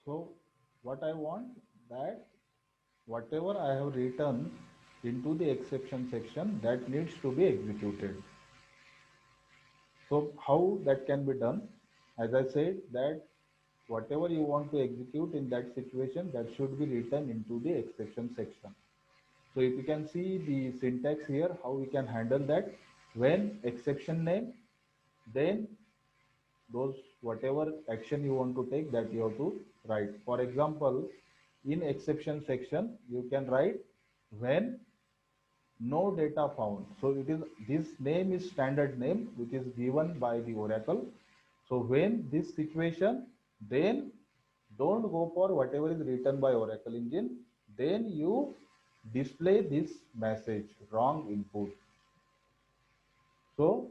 So what I want, that whatever I have written into the exception section, that needs to be executed. So how that can be done? As I said, that whatever you want to execute in that situation, that should be written into the exception section. So if you can see the syntax here, how we can handle that: when exception name, then those whatever action you want to take, that you have to write. For example, in exception section you can write when no data found. So it is, this name is standard name which is given by the Oracle. So when this situation, then don't go for whatever is written by Oracle engine, then you display this message wrong input. So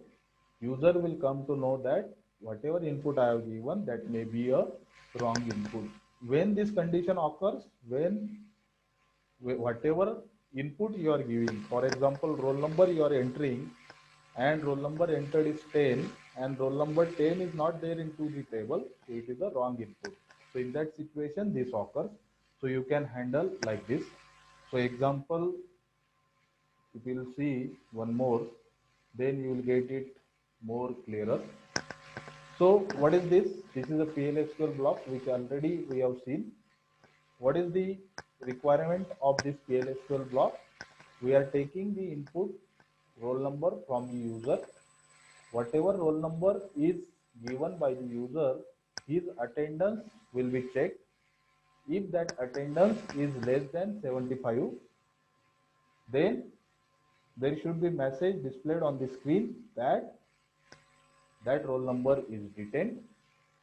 user will come to know that whatever input I have given, that may be a wrong input. When this condition occurs, when whatever input you are giving, for example, roll number you are entering and roll number entered is 10 and roll number 10 is not there into the table, so it is a wrong input. So in that situation this occurs. So you can handle like this. So example, if you will see one more, then you will get it more clearer. So what is this? This is a PLSQL block which already we have seen. What is the requirement of this PLSQL block? We are taking the input roll number from the user. Whatever roll number is given by the user, his attendance will be checked. If that attendance is less than 75, then there should be message displayed on the screen that that roll number is detained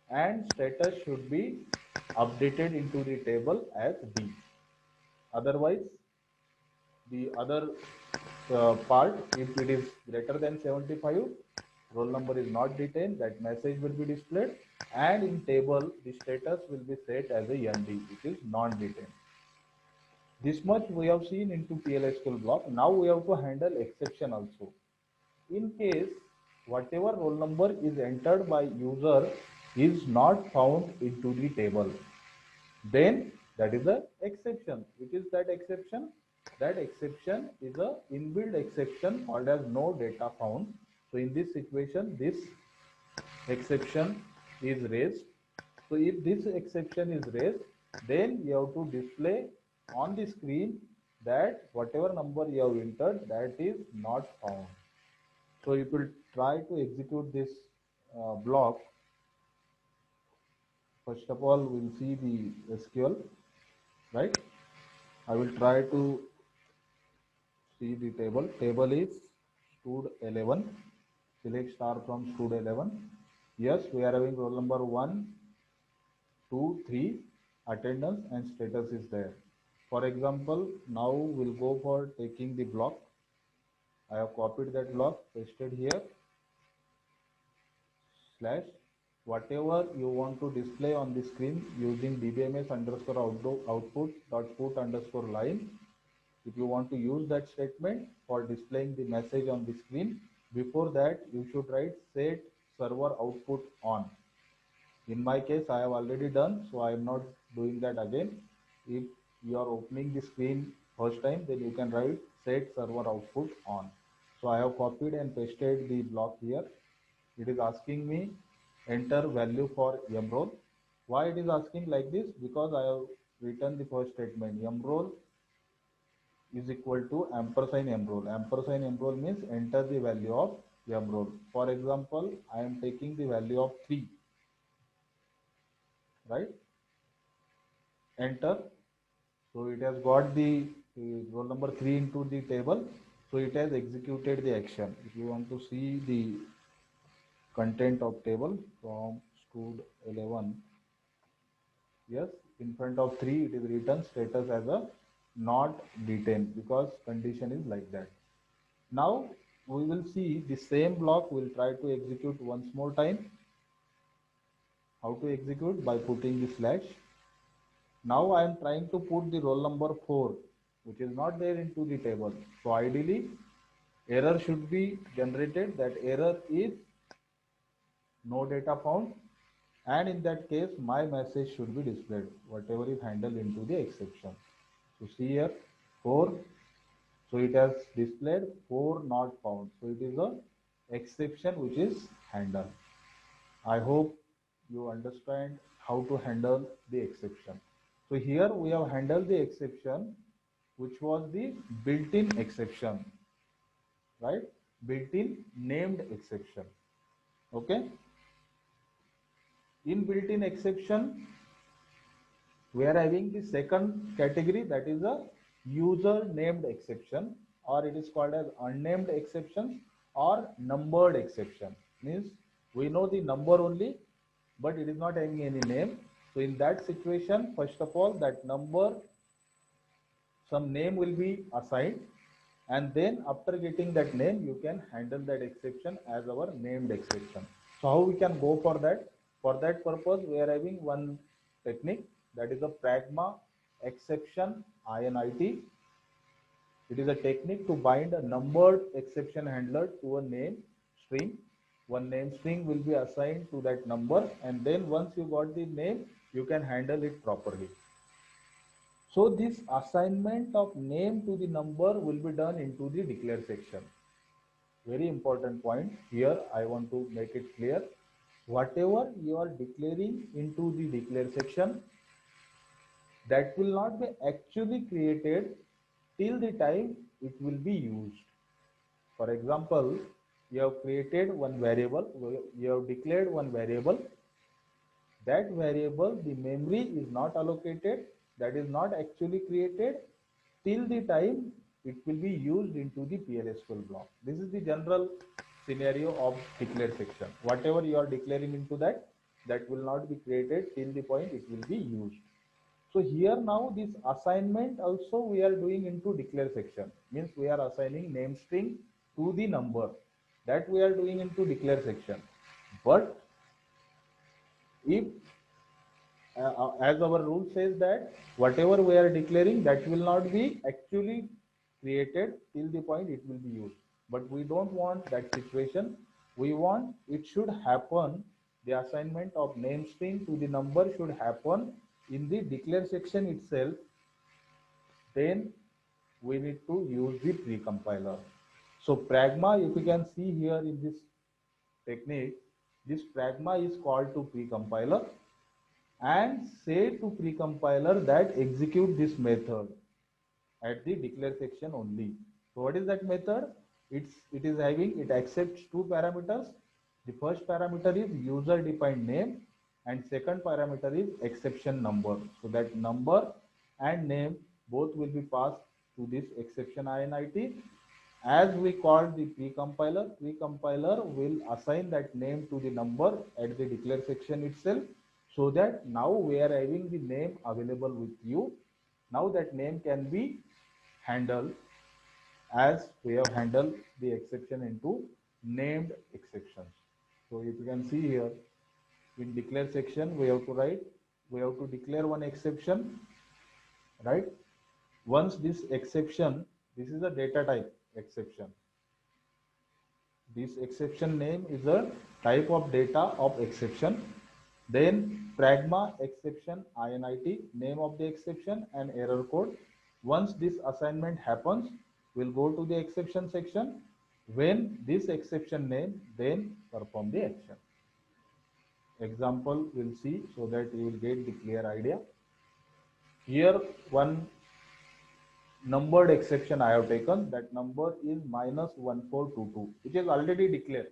and status should be updated into the table as D. Otherwise, the other part, if it is greater than 75, roll number is not detained, that message will be displayed, and in table the status will be set as a ND, which is non-detained. This much we have seen into PLSQL block. Now we have to handle exception also. In case whatever roll number is entered by user is not found into the table, then that is a exception. Which is that exception? That exception is a inbuilt exception called as no data found. So in this situation, this exception is raised. So if this exception is raised, then you have to display on the screen that whatever number you have entered, that is not found. So you will try to execute this block. First of all, we'll see the SQL, right? I will try to see the table. Table is stud 11. Select star from stud 11. Yes, we are having roll number 1, 2, 3. Attendance and status is there. For example, now we'll go for taking the block. I have copied that block, pasted here, slash whatever you want to display on the screen using dbms underscore output dot put underscore line. If you want to use that statement for displaying the message on the screen, before that you should write set server output on. In my case, I have already done, so I am not doing that again. If you are opening the screen first time, then you can write set server output on. So I have copied and pasted the block here. It is asking me enter value for mroll. Why it is asking like this? Because I have written the first statement, mroll is equal to ampersand mroll. Ampersand mroll means enter the value of mroll. For example, I am taking the value of 3, right? Enter. So it has got the roll number 3 into the table. So it has executed the action. If you want to see the content of table from stud 11, yes, in front of 3 it is written status as a not detained because condition is like that. Now we will see the same block. We'll try to execute once more time. How to execute? By putting the slash. Now I am trying to put the roll number 4, which is not there into the table. So ideally error should be generated. That error is no data found. and in that case my message should be displayed, whatever is handled into the exception. So see here, 4. So it has displayed 4 not found. So it is a exception which is handled. I hope you understand how to handle the exception. So here we have handled the exception which was the built-in exception, right? Built-in named exception. Okay. In built-in exception, we are having the second category, that is a user named exception, or it is called as unnamed exceptions or numbered exception. Means we know the number only, but it is not having any name. So in that situation, first of all, that number, some name will be assigned, and then after getting that name you can handle that exception as our named exception. So how we can go for that? For that purpose we are having one technique, that is a pragma exception init. It is a technique to bind a numbered exception handler to a name string. One name string will be assigned to that number, and then once you got the name you can handle it properly. So this assignment of name to the number will be done into the declare section. Very important point here, I want to make it clear. Whatever you are declaring into the declare section, that will not be actually created till the time it will be used. For example, you have created one variable, you have declared one variable. That variable, the memory is not allocated, that is not actually created till the time it will be used into the PLSQL block. This is the general scenario of declare section. Whatever you are declaring into that, that will not be created till the point it will be used. So here now this assignment also we are doing into declare section, means we are assigning name string to the number, that we are doing into declare section. But if as our rule says that whatever we are declaring, that will not be actually created till the point it will be used. But we don't want that situation. We want it should happen, the assignment of name string to the number should happen in the declare section itself. Then we need to use the precompiler. So pragma, if you can see here in this technique, this pragma is called to precompiler and say to precompiler that execute this method at the declare section only. So what is that method? It is having, it accepts two parameters. The first parameter is user defined name and second parameter is exception number. So that number and name both will be passed to this exception init. As we call the precompiler, precompiler will assign that name to the number at the declare section itself, so that now we are having the name available with you. Now that name can be handled as we have handled the exception into named exceptions. So if you can see here in declare section, we have to write, we have to declare one exception, right? Once this exception, this is a data type exception. This exception name is a type of data of exception. Then pragma exception init, name of the exception and error code. Once this assignment happens, we'll go to the exception section. When this exception name, then perform the action. Example we'll see so that you will get the clear idea. Here one numbered exception I have taken, that number is -1422, which is already declared.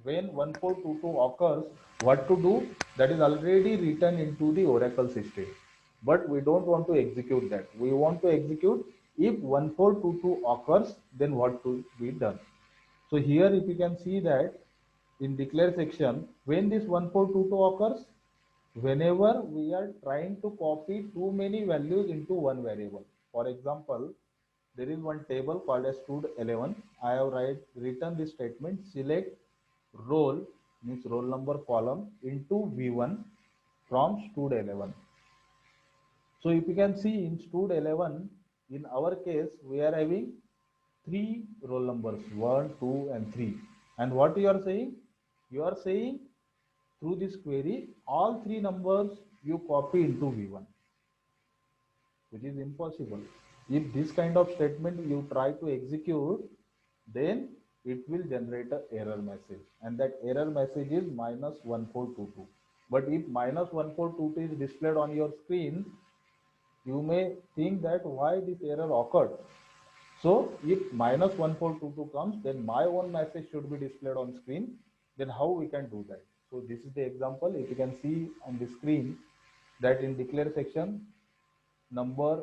When 1422 occurs, what to do? That is already written into the Oracle system. But we don't want to execute that. We want to execute if 1422 occurs, then what to be done. So here if you can see that in declare section, when this 1422 occurs, whenever we are trying to copy too many values into one variable. For example, there is one table called as stud11. I have written this statement, select roll, means roll number column, into v1 from stud11. So if you can see in stud11, in our case we are having three roll numbers, 1, 2 and 3. And what you are saying? You are saying through this query, all three numbers you copy into V1, which is impossible. If this kind of statement you try to execute, then it will generate an error message, and that error message is -1422. But if -1422 is displayed on your screen, you may think that why this error occurred. So if -1422 comes, then my own message should be displayed on screen. Then how we can do that? So this is the example. If you can see on the screen that in declare section, number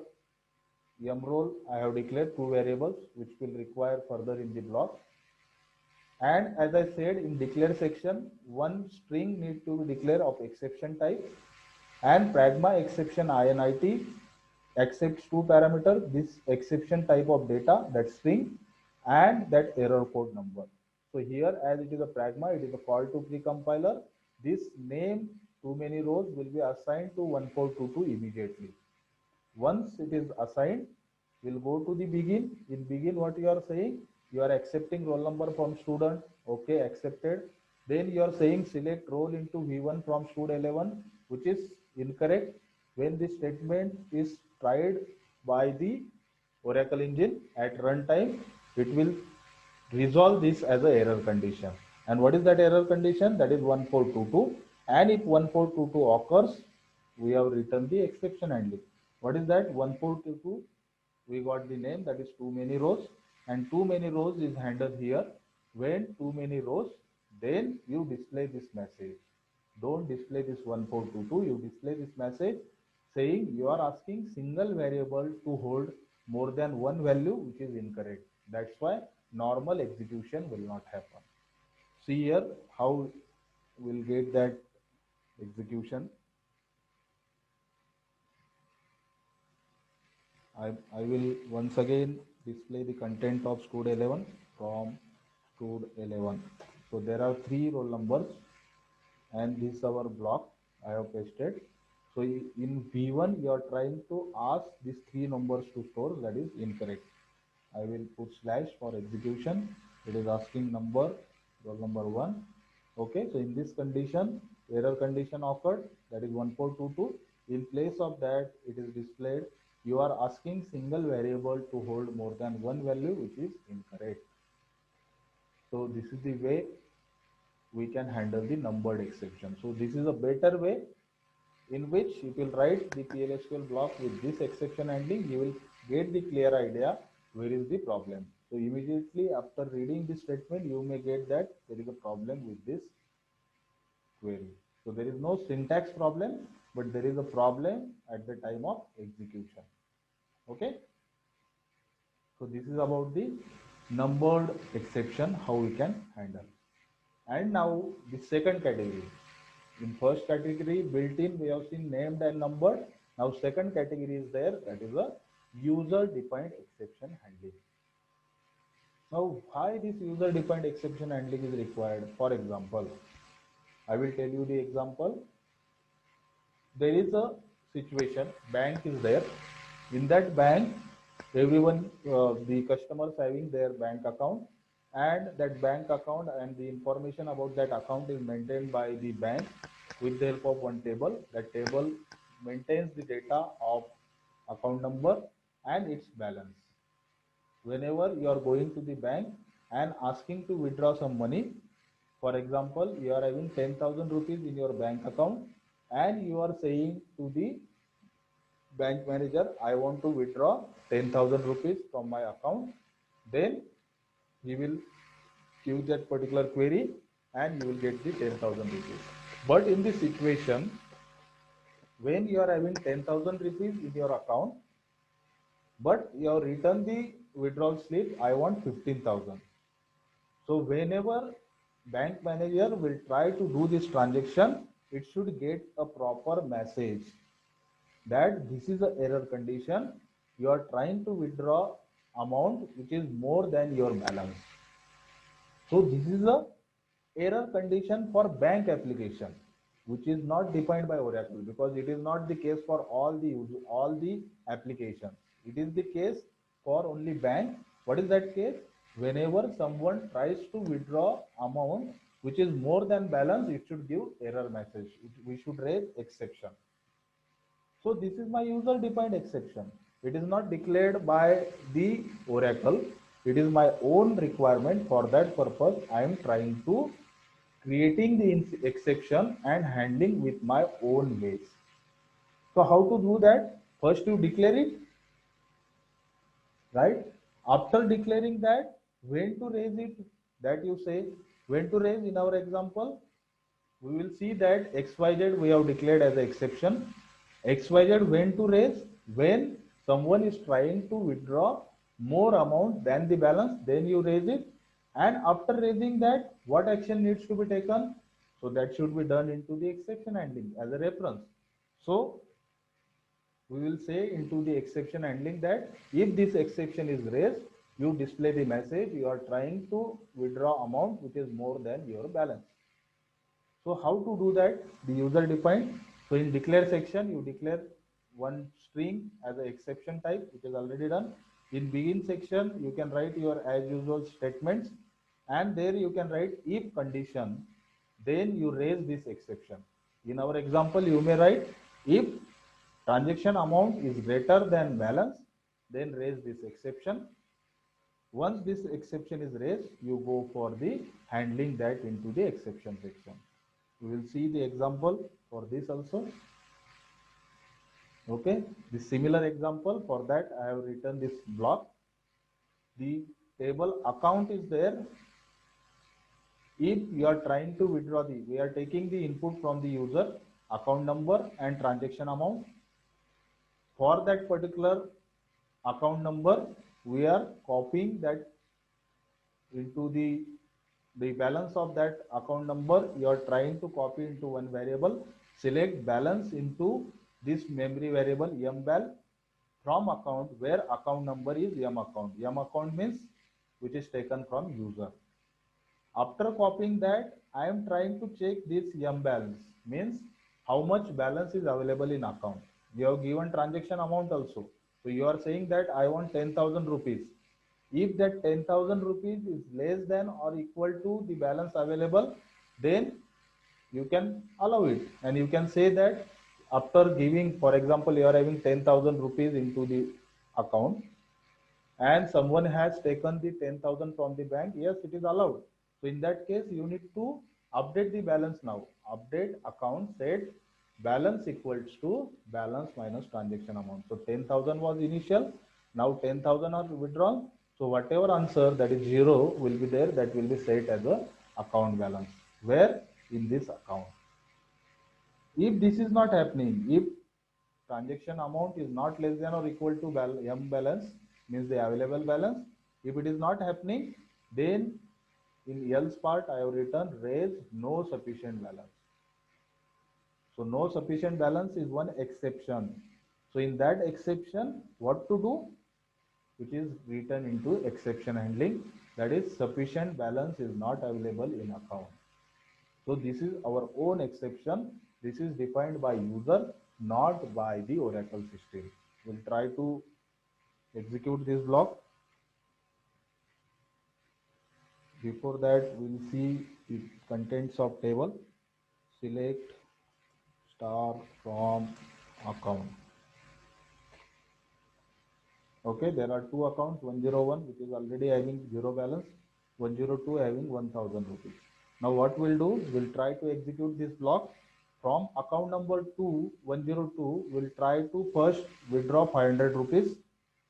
mRoll, I have declared two variables which will require further in the block. And as I said, in declare section, one string need to be declared of exception type, and pragma exception init accepts two parameters, this exception type of data, that string, and that error code number. So here, as it is a pragma, it is a call to precompiler. This name too many rows will be assigned to 1422 immediately. Once it is assigned, we'll go to the begin. In begin, what you are saying, you are accepting roll number from student. Okay, accepted. Then you are saying select roll into V1 from stud 11, which is incorrect. When this statement is tried by the Oracle engine at runtime, it will resolve this as a error condition. And what is that error condition? That is 1422. And if 1422 occurs, we have written the exception handling. What is that? 1422, we got the name, that is too many rows, and too many rows is handled here. When too many rows, then you display this message. Don't display this 1422, you display this message saying you are asking single variable to hold more than one value, which is incorrect. That's why normal execution will not happen. See here how we'll get that execution. I will once again display the content of stud 11 from stud 11. So there are three roll numbers, and this is our block I have pasted. So in V1 you are trying to ask these three numbers to store, that is incorrect. I will put slash for execution. It is asking number, roll number 1. Okay, so in this condition, error condition occurred, that is 1422. In place of that, it is displayed, you are asking single variable to hold more than one value, which is incorrect. So this is the way we can handle the numbered exception. So this is a better way in which you will write the PLSQL block with this exception handling. You will get the clear idea where is the problem. So immediately after reading this statement, you may get that there is a problem with this query. So there is no syntax problem, but there is a problem at the time of execution. Okay. So this is about the numbered exception, how we can handle. And now the second category. In first category, built-in, we have seen named and numbered. Now second category is there, that is a user-defined exception handling. Now why this user-defined exception handling is required? For example, I will tell you the example. There is a situation, bank is there. In that bank, everyone, the customers having their bank account, and that bank account and the information about that account is maintained by the bank with the help of one table. That table maintains the data of account number and its balance. Whenever you are going to the bank and asking to withdraw some money, for example, you are having 10,000 rupees in your bank account, and you are saying to the bank manager, I want to withdraw 10,000 rupees from my account, then he will give that particular query and you will get the 10,000 rupees. But in this situation, when you are having 10,000 rupees in your account, but you have written the withdrawal slip, I want 15,000. So whenever bank manager will try to do this transaction, it should get a proper message that this is an error condition. You are trying to withdraw amount which is more than your balance. So this is a error condition for bank application, which is not defined by Oracle, because it is not the case for all the applications. It is the case for only bank. What is that case? Whenever someone tries to withdraw amount which is more than balance, it should give error message. We should raise exception. So this is my user defined exception. It is not declared by the Oracle. It is my own requirement. For that purpose, I am trying to creating the exception and handling with my own ways. So how to do that? First you declare it, right? After declaring that, when to raise it, that you say, when to raise. In our example, we will see that XYZ we have declared as an exception. XYZ when to raise, when someone is trying to withdraw more amount than the balance, then you raise it. And after raising that, what action needs to be taken? So that should be done into the exception handling as a reference. So we will say into the exception handling that if this exception is raised, you display the message you are trying to withdraw amount which is more than your balance. So how to do that? The user defined. So in declare section, you declare one string as an exception type, which is already done. In begin section, you can write your as usual statements, and there you can write if condition, then you raise this exception. In our example, you may write if transaction amount is greater than balance, then raise this exception. Once this exception is raised, you go for the handling that into the exception section. We will see the example for this also. Okay, the similar example for that I have written this block. The table account is there. If you are trying to withdraw we are taking the input from the user, account number and transaction amount. For that particular account number, we are copying that into the balance of that account number. You are trying to copy into one variable. Select balance into this memory variable mbal from account where account number is m account. M account means which is taken from user. After copying that, I am trying to check this m balance, means how much balance is available in account. You have given transaction amount also. So you are saying that I want 10,000 rupees. If that 10,000 rupees is less than or equal to the balance available, then you can allow it. And you can say that after giving, for example, you are having 10,000 rupees into the account and someone has taken the 10,000 from the bank, yes, it is allowed. So in that case, you need to update the balance now. Update account set balance equals to balance minus transaction amount. So 10,000 was initial, now 10,000 are withdrawn. So whatever answer that is 0 will be there, that will be set as a account balance. Where? In this account. If this is not happening, if transaction amount is not less than or equal to m balance, means the available balance, if it is not happening, then in else part I have written raise no sufficient balance. So no sufficient balance is one exception. So in that exception, what to do? It is written into exception handling, that is sufficient balance is not available in account. So this is our own exception. This is defined by user, not by the Oracle system. We'll try to execute this block. Before that, we'll see the contents of table. Select star from account. Okay, there are two accounts, 101 which is already having 0 balance, 102 having 1,000 rupees. Now what we'll do, we'll try to execute this block. From account number 102, we'll try to first withdraw 500 rupees.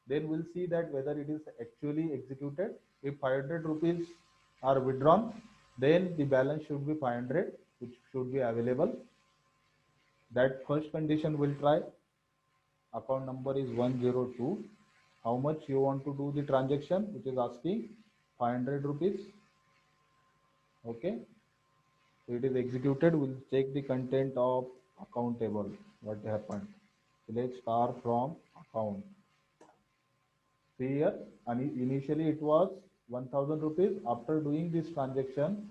Then we'll see that whether it is actually executed. If 500 rupees are withdrawn, then the balance should be 500, which should be available. That first condition we'll try. Account number is 102. How much you want to do the transaction, which is asking 500 rupees. Okay. So it is executed. We'll check the content of account table. What happened? Select star from account. See here, and initially it was 1,000 rupees. After doing this transaction,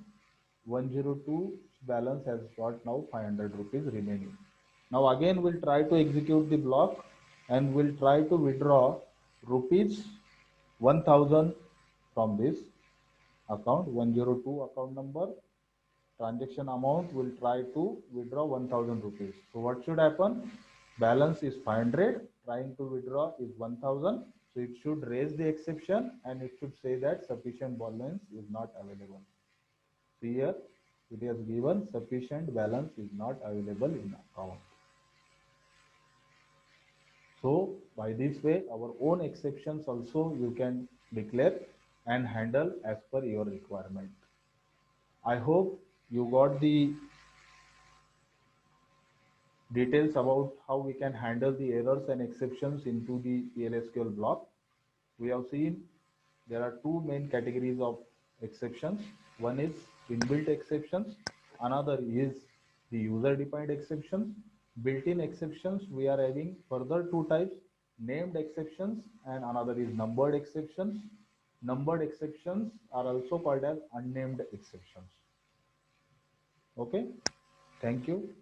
102 balance has got now 500 rupees remaining. Now again we'll try to execute the block and we'll try to withdraw rupees 1,000 from this account, 102 account number. transaction amount will try to withdraw 1000 rupees. So what should happen? Balance is 500, trying to withdraw is 1000. So it should raise the exception and it should say that sufficient balance is not available. So here it is given sufficient balance is not available in account. So by this way, our own exceptions also you can declare and handle as per your requirement. I hope you got the details about how we can handle the errors and exceptions into the PLSQL block. We have seen there are two main categories of exceptions. One is inbuilt exceptions. Another is the user-defined exceptions. Built-in exceptions, we are having further two types, named exceptions and another is numbered exceptions. Numbered exceptions are also called as unnamed exceptions. Okay, thank you.